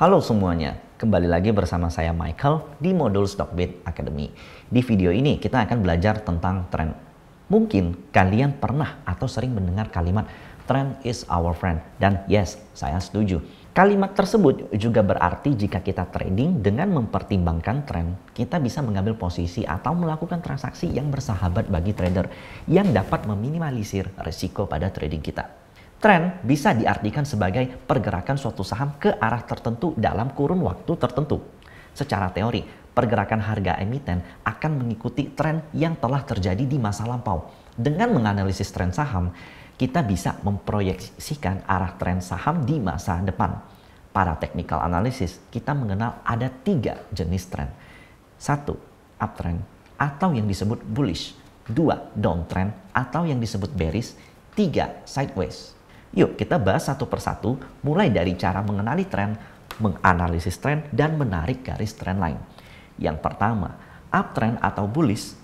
Halo semuanya, kembali lagi bersama saya Michael di modul Stockbit Academy. Di video ini kita akan belajar tentang tren. Mungkin kalian pernah atau sering mendengar kalimat "trend is our friend", dan yes, saya setuju. Kalimat tersebut juga berarti jika kita trading dengan mempertimbangkan tren, kita bisa mengambil posisi atau melakukan transaksi yang bersahabat bagi trader yang dapat meminimalisir risiko pada trading kita. Tren bisa diartikan sebagai pergerakan suatu saham ke arah tertentu dalam kurun waktu tertentu. Secara teori, pergerakan harga emiten akan mengikuti tren yang telah terjadi di masa lampau. Dengan menganalisis tren saham, kita bisa memproyeksikan arah tren saham di masa depan. Pada technical analysis, kita mengenal ada 3 jenis tren. 1. Uptrend atau yang disebut bullish. 2. Downtrend atau yang disebut bearish. 3. Sideways. Yuk kita bahas satu persatu, mulai dari cara mengenali tren, menganalisis tren, dan menarik garis tren line. Yang pertama, uptrend atau bullish.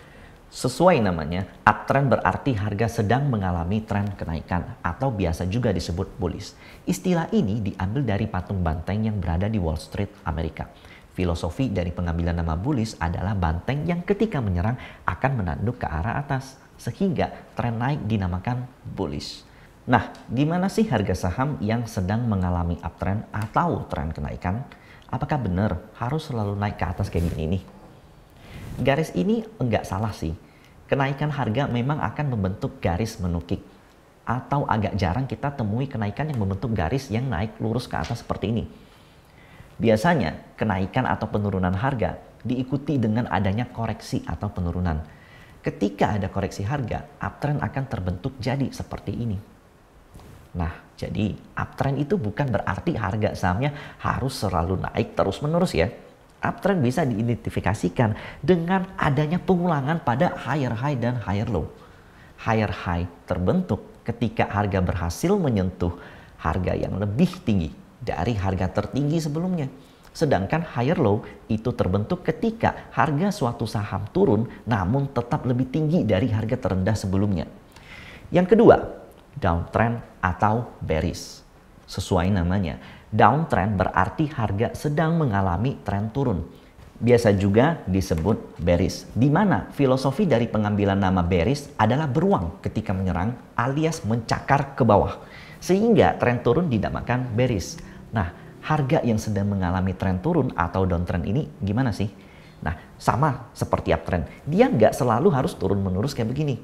Sesuai namanya, uptrend berarti harga sedang mengalami tren kenaikan atau biasa juga disebut bullish. Istilah ini diambil dari patung banteng yang berada di Wall Street, Amerika. Filosofi dari pengambilan nama bullish adalah banteng yang ketika menyerang akan menanduk ke arah atas, sehingga tren naik dinamakan bullish. Nah, gimana sih harga saham yang sedang mengalami uptrend atau tren kenaikan? Apakah benar harus selalu naik ke atas kayak gini nih? Garis ini enggak salah sih. Kenaikan harga memang akan membentuk garis menukik. Atau agak jarang kita temui kenaikan yang membentuk garis yang naik lurus ke atas seperti ini. Biasanya, kenaikan atau penurunan harga diikuti dengan adanya koreksi atau penurunan. Ketika ada koreksi harga, uptrend akan terbentuk jadi seperti ini. Nah, jadi uptrend itu bukan berarti harga sahamnya harus selalu naik terus-menerus ya. Uptrend bisa diidentifikasikan dengan adanya pengulangan pada higher high dan higher low. Higher high terbentuk ketika harga berhasil menyentuh harga yang lebih tinggi dari harga tertinggi sebelumnya. Sedangkan higher low itu terbentuk ketika harga suatu saham turun namun tetap lebih tinggi dari harga terendah sebelumnya. Yang kedua, downtrend atau bearish. Sesuai namanya, downtrend berarti harga sedang mengalami tren turun. Biasa juga disebut bearish, di mana filosofi dari pengambilan nama bearish adalah beruang ketika menyerang alias mencakar ke bawah. Sehingga tren turun dinamakan bearish. Nah, harga yang sedang mengalami tren turun atau downtrend ini gimana sih? Nah, sama seperti uptrend. Dia nggak selalu harus turun-menerus kayak begini.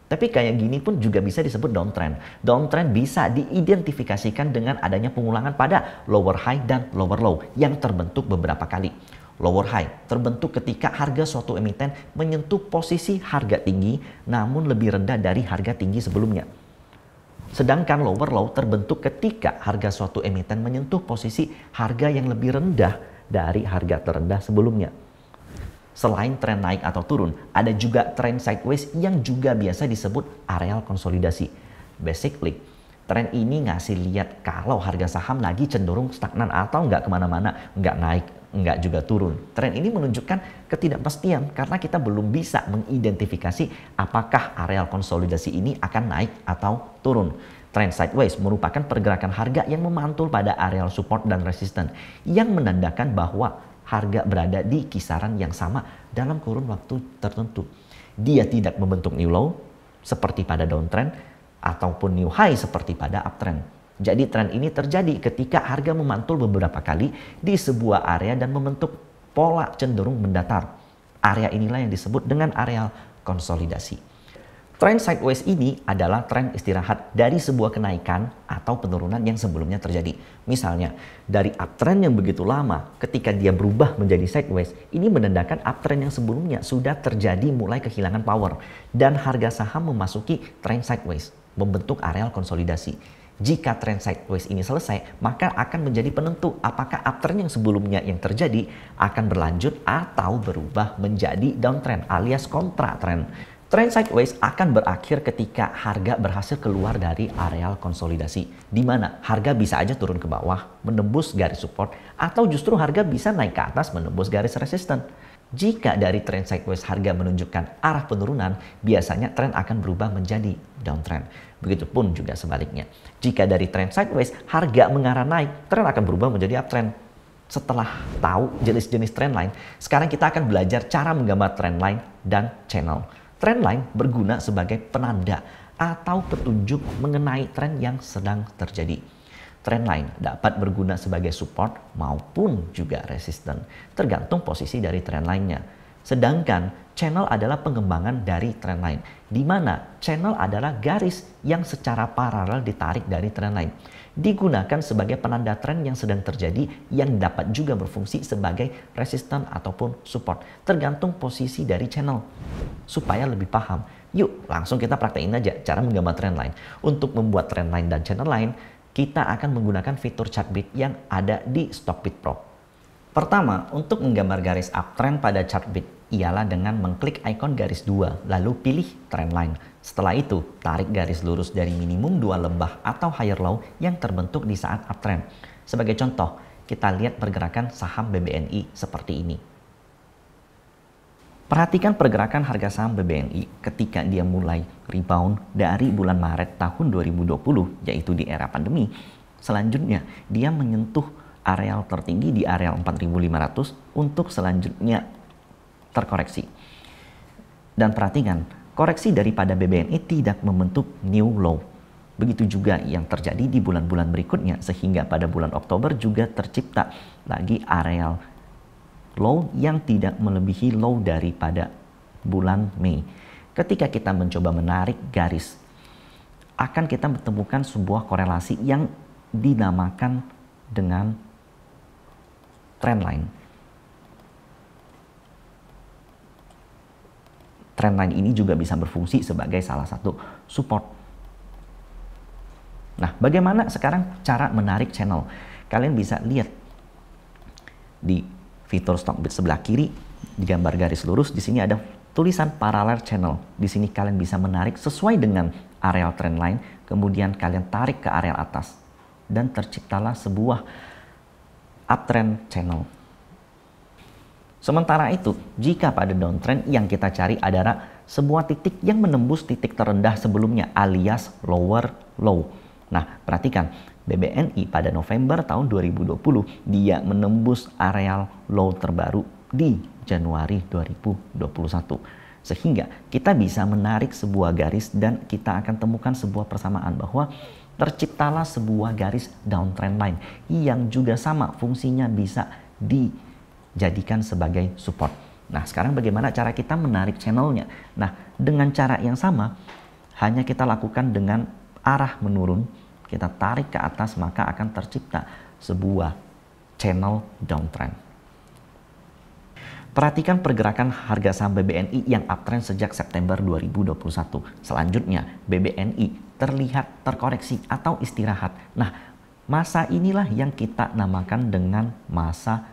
Tapi kayak gini pun juga bisa disebut downtrend. Downtrend bisa diidentifikasikan dengan adanya pengulangan pada lower high dan lower low yang terbentuk beberapa kali. Lower high terbentuk ketika harga suatu emiten menyentuh posisi harga tinggi namun lebih rendah dari harga tinggi sebelumnya. Sedangkan lower low terbentuk ketika harga suatu emiten menyentuh posisi harga yang lebih rendah dari harga terendah sebelumnya. Selain tren naik atau turun, ada juga tren sideways yang juga biasa disebut areal konsolidasi. Basically, tren ini ngasih lihat kalau harga saham lagi cenderung stagnan atau nggak kemana-mana, nggak naik, nggak juga turun. Tren ini menunjukkan ketidakpastian karena kita belum bisa mengidentifikasi apakah areal konsolidasi ini akan naik atau turun. Tren sideways merupakan pergerakan harga yang memantul pada areal support dan resistance yang menandakan bahwa harga berada di kisaran yang sama dalam kurun waktu tertentu. Dia tidak membentuk new low seperti pada downtrend ataupun new high seperti pada uptrend. Jadi tren ini terjadi ketika harga memantul beberapa kali di sebuah area dan membentuk pola cenderung mendatar. Area inilah yang disebut dengan areal konsolidasi. Tren sideways ini adalah tren istirahat dari sebuah kenaikan atau penurunan yang sebelumnya terjadi. Misalnya, dari uptrend yang begitu lama, ketika dia berubah menjadi sideways, ini menandakan uptrend yang sebelumnya sudah terjadi mulai kehilangan power. Dan harga saham memasuki tren sideways, membentuk areal konsolidasi. Jika tren sideways ini selesai, maka akan menjadi penentu apakah uptrend yang sebelumnya yang terjadi akan berlanjut atau berubah menjadi downtrend alias kontra trend. Tren sideways akan berakhir ketika harga berhasil keluar dari areal konsolidasi, di mana harga bisa aja turun ke bawah, menembus garis support, atau justru harga bisa naik ke atas menembus garis resisten. Jika dari tren sideways harga menunjukkan arah penurunan, biasanya tren akan berubah menjadi downtrend. Begitupun juga sebaliknya. Jika dari tren sideways harga mengarah naik, tren akan berubah menjadi uptrend. Setelah tahu jenis-jenis trendline, sekarang kita akan belajar cara menggambar trendline dan channel. Trendline berguna sebagai penanda atau petunjuk mengenai tren yang sedang terjadi. Trendline dapat berguna sebagai support maupun juga resisten, tergantung posisi dari trendline-nya. Sedangkan channel adalah pengembangan dari trendline, di mana channel adalah garis yang secara paralel ditarik dari trendline. Digunakan sebagai penanda tren yang sedang terjadi yang dapat juga berfungsi sebagai resisten ataupun support, tergantung posisi dari channel. Supaya lebih paham, yuk langsung kita praktekin aja cara menggambar trendline. Untuk membuat trendline dan channel line, kita akan menggunakan fitur Chartbeat yang ada di Stockbit Pro. Pertama, untuk menggambar garis uptrend pada Chartbeat ialah dengan mengklik ikon garis 2, lalu pilih trendline. Setelah itu, tarik garis lurus dari minimum 2 lembah atau higher low yang terbentuk di saat uptrend. Sebagai contoh, kita lihat pergerakan saham BBNI seperti ini. Perhatikan pergerakan harga saham BBNI ketika dia mulai rebound dari bulan Maret tahun 2020, yaitu di era pandemi. Selanjutnya, dia menyentuh areal tertinggi di areal 4.500 untuk selanjutnya terkoreksi. Dan perhatikan, koreksi daripada BBNI tidak membentuk new low. Begitu juga yang terjadi di bulan-bulan berikutnya, sehingga pada bulan Oktober juga tercipta lagi areal low yang tidak melebihi low daripada bulan Mei. Ketika kita mencoba menarik garis, akan kita menemukan sebuah korelasi yang dinamakan dengan trendline. Trendline ini juga bisa berfungsi sebagai salah satu support. Nah, bagaimana sekarang cara menarik channel? Kalian bisa lihat di fitur Stockbit sebelah kiri, di gambar garis lurus, di sini ada tulisan parallel channel. Di sini kalian bisa menarik sesuai dengan areal trendline, kemudian kalian tarik ke areal atas, dan terciptalah sebuah uptrend channel. Sementara itu, jika pada downtrend yang kita cari adalah sebuah titik yang menembus titik terendah sebelumnya alias lower low. Nah, perhatikan, BBNI pada November tahun 2020 dia menembus areal low terbaru di Januari 2021. Sehingga kita bisa menarik sebuah garis dan kita akan temukan sebuah persamaan bahwa terciptalah sebuah garis downtrend line yang juga sama fungsinya bisa dijadikan sebagai support. Nah, sekarang bagaimana cara kita menarik channelnya? Nah, dengan cara yang sama, hanya kita lakukan dengan arah menurun, kita tarik ke atas, maka akan tercipta sebuah channel downtrend. Perhatikan pergerakan harga saham BBNI yang uptrend sejak September 2021. Selanjutnya, BBNI terlihat terkoreksi atau istirahat. Nah, masa inilah yang kita namakan dengan masa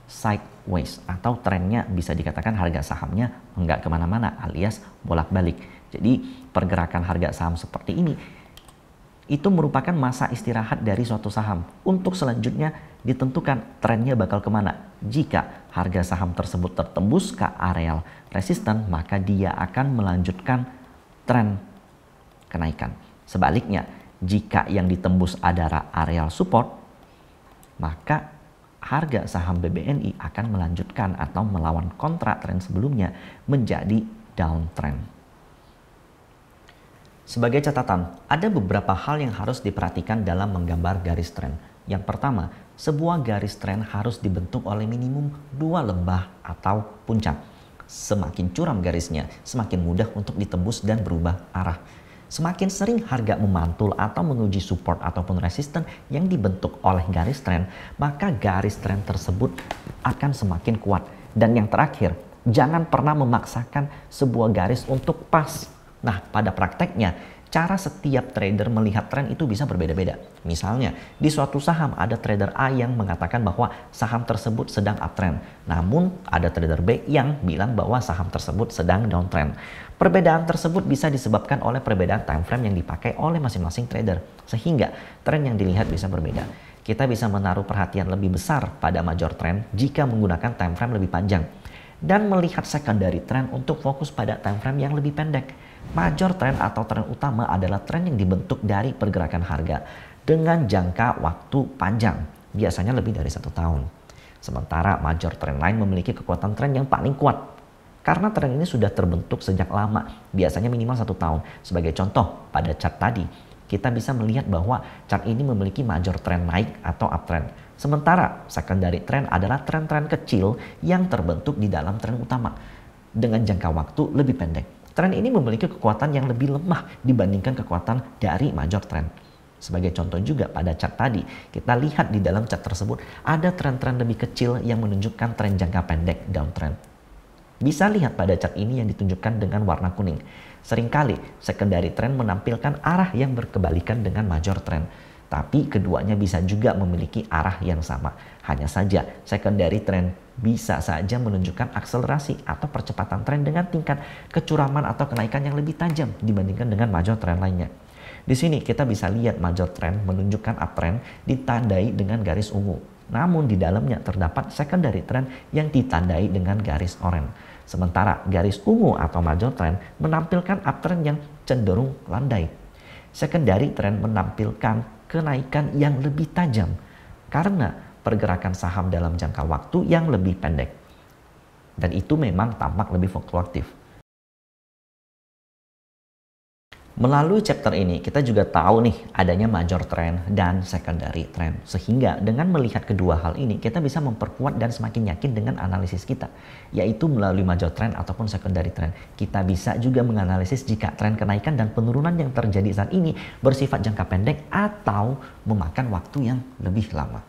sideways, atau trennya bisa dikatakan harga sahamnya enggak kemana-mana alias bolak-balik. Jadi pergerakan harga saham seperti ini itu merupakan masa istirahat dari suatu saham untuk selanjutnya ditentukan trennya bakal kemana. Jika harga saham tersebut tertembus ke areal resisten, maka dia akan melanjutkan tren kenaikan. Sebaliknya, jika yang ditembus adalah areal support, maka harga saham BBNI akan melanjutkan atau melawan kontra tren sebelumnya menjadi downtrend. Sebagai catatan, ada beberapa hal yang harus diperhatikan dalam menggambar garis tren. Yang pertama, sebuah garis tren harus dibentuk oleh minimum 2 lembah atau puncak. Semakin curam garisnya, semakin mudah untuk ditembus dan berubah arah. Semakin sering harga memantul atau menguji support ataupun resisten yang dibentuk oleh garis tren, maka garis tren tersebut akan semakin kuat. Dan yang terakhir, jangan pernah memaksakan sebuah garis untuk pas. Nah, pada prakteknya, cara setiap trader melihat tren itu bisa berbeda-beda. Misalnya, di suatu saham ada trader A yang mengatakan bahwa saham tersebut sedang uptrend. Namun, ada trader B yang bilang bahwa saham tersebut sedang downtrend. Perbedaan tersebut bisa disebabkan oleh perbedaan time frame yang dipakai oleh masing-masing trader. Sehingga, tren yang dilihat bisa berbeda. Kita bisa menaruh perhatian lebih besar pada major trend jika menggunakan time frame lebih panjang. Dan melihat secondary trend untuk fokus pada time frame yang lebih pendek. Major trend atau tren utama adalah tren yang dibentuk dari pergerakan harga dengan jangka waktu panjang. biasanya lebih dari 1 tahun. Sementara major trend line memiliki kekuatan tren yang paling kuat. Karena tren ini sudah terbentuk sejak lama, biasanya minimal 1 tahun. Sebagai contoh, pada chart tadi, kita bisa melihat bahwa chart ini memiliki major trend naik atau uptrend. Sementara secondary trend adalah tren-tren kecil yang terbentuk di dalam tren utama dengan jangka waktu lebih pendek. Tren ini memiliki kekuatan yang lebih lemah dibandingkan kekuatan dari major trend. Sebagai contoh juga pada chart tadi, kita lihat di dalam chart tersebut ada tren-tren lebih kecil yang menunjukkan tren jangka pendek downtrend. Bisa lihat pada chart ini yang ditunjukkan dengan warna kuning. Seringkali secondary trend menampilkan arah yang berkebalikan dengan major trend. Tapi keduanya bisa juga memiliki arah yang sama. Hanya saja secondary trend bisa saja menunjukkan akselerasi atau percepatan tren dengan tingkat kecuraman atau kenaikan yang lebih tajam dibandingkan dengan major trend lainnya. Di sini kita bisa lihat major trend menunjukkan uptrend ditandai dengan garis ungu. Namun di dalamnya terdapat secondary trend yang ditandai dengan garis oranye. Sementara garis ungu atau major trend menampilkan uptrend yang cenderung landai. Secondary trend menampilkan kenaikan yang lebih tajam karena pergerakan saham dalam jangka waktu yang lebih pendek. Dan itu memang tampak lebih fluktuatif. Melalui chapter ini kita juga tahu nih adanya major trend dan secondary trend. Sehingga dengan melihat kedua hal ini kita bisa memperkuat dan semakin yakin dengan analisis kita. Yaitu melalui major trend ataupun secondary trend. Kita bisa juga menganalisis jika tren kenaikan dan penurunan yang terjadi saat ini bersifat jangka pendek atau memakan waktu yang lebih lama.